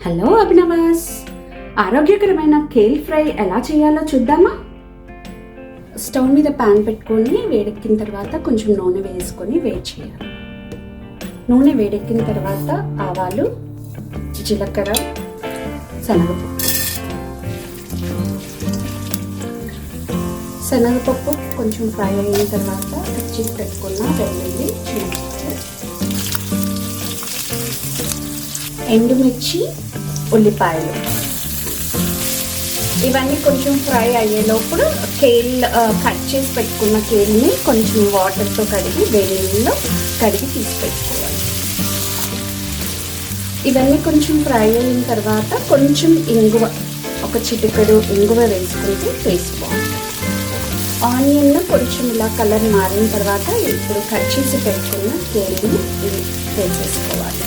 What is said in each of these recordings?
Hello అభినవాస్, ఆరోగ్యకరమైన Khel fry ఎలా చేయాలో చూద్దామా? స్టవ్ మీద ప్యాన్ పెట్టుకొని వేడెక్కిన తర్వాత కొంచెం నూనె వేసుకొని వేడి చేయాలి. నూనె వేడెక్కిన తర్వాత ఆవాలు, జీలకర్ర, శనగపప్పు కొంచెం ఫ్రై అయిన తర్వాత కట్ పెట్టుకున్న వెల్లుల్లి, ఎండుమిర్చి, ఉల్లిపాయలు ఇవన్నీ కొంచెం ఫ్రై అయ్యేలోపుడు కేల్ కట్ చేసి పెట్టుకున్న కేల్ని కొంచెం వాటర్తో కడిగి వేడి నీళ్ళలో కడిగి తీసి పెట్టుకోవాలి. ఇవన్నీ కొంచెం ఫ్రై అయిన తర్వాత కొంచెం ఇంగువ, ఒక చిటికెడు ఇంగువ వేసుకుంటే టేస్ట్ బాగుంటుంది. ఆనియన్ కొంచెం ఇలా కలర్ మారిన తర్వాత ఇప్పుడు కట్ చేసి పెట్టుకున్న కేల్ని వేసేసుకోవాలి.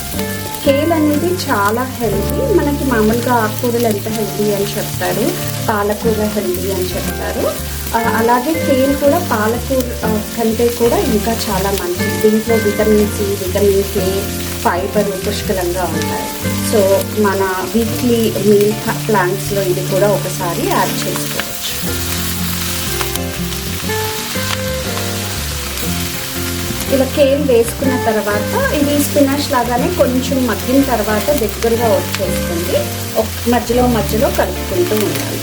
కేల్ అనేది చాలా హెల్తీ. మనకి మామూలుగా ఆకుకూరలు ఎంత హెల్తీ అని చెప్తారు, పాలకూర హెల్తీ అని చెప్తారు. అలాగే కేల్ కూడా పాలకూర కంటే కూడా ఇంకా చాలా మంచిది. దీంట్లో vitamin C, vitamin K, fibre పుష్కలంగా ఉంటాయి. సో మన వీక్లీ మీల్ ప్లాన్స్లో ఇది కూడా ఒకసారి యాడ్ చేసుకోవచ్చు. ఇలా కేల్ వేసుకున్న తర్వాత ఇది స్పినాష్ లాగానే కొంచెం మగ్గిన తర్వాత దగ్గరగా వచ్చేస్తుంది. మధ్యలో కలుపుకుంటూ ఉండాలి.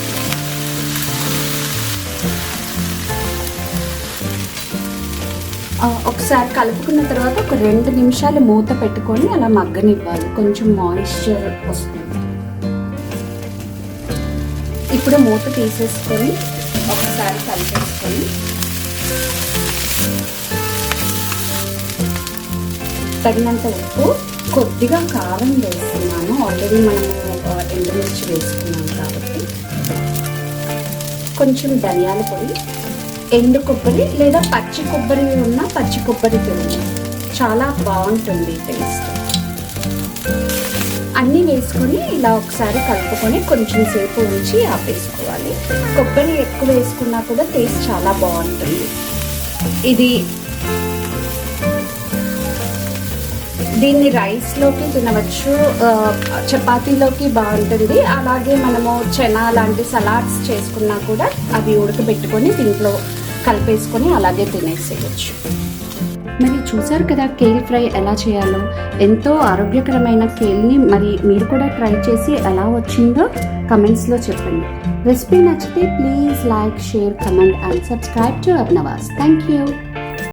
ఒకసారి కలుపుకున్న తర్వాత ఒక 2 నిమిషాలు మూత పెట్టుకొని అలా మగ్గనివ్వాలి. కొంచెం మాయిశ్చర్ వస్తుంది. ఇప్పుడు మూత తీసేసుకొని ఒకసారి కలిపేసుకొని తగినంత ఉప్పు, కొద్దిగా కారం వేస్తున్నాను. ఆల్రెడీ మనము ఎండుమిర్చి వేసుకున్నాం కాబట్టి. కొంచెం ధనియాల పొడి, ఎండు కొబ్బరి లేదా పచ్చి కొబ్బరి ఉన్న పచ్చి కొబ్బరి తురుము, చాలా బాగుంటుంది టేస్ట్. అన్నీ వేసుకొని ఇలా ఒకసారి కలుపుకొని కొంచెం సేపు ఉంచి ఆపేసుకోవాలి. కొబ్బరి ఎక్కువ వేసుకున్నా కూడా టేస్ట్ చాలా బాగుంటుంది. దీన్ని రైస్లోకి తినవచ్చు, చపాతీలోకి బాగుంటుంది. అలాగే మనము చనా లాంటి సలాడ్స్ చేసుకున్నా కూడా అవి ఉడకబెట్టుకొని దీంట్లో కలిపేసుకొని అలాగే తినేసేయచ్చు. మరి చూసారు కదా కేల్ ఫ్రై ఎలా చేయాలో. ఎంతో ఆరోగ్యకరమైన కేల్ని మరి మీరు కూడా ట్రై చేసి ఎలా వచ్చిందో కమెంట్స్లో చెప్పండి. రెసిపీ నచ్చితే please like, share, comment and subscribe to Abhinavas. Thank you.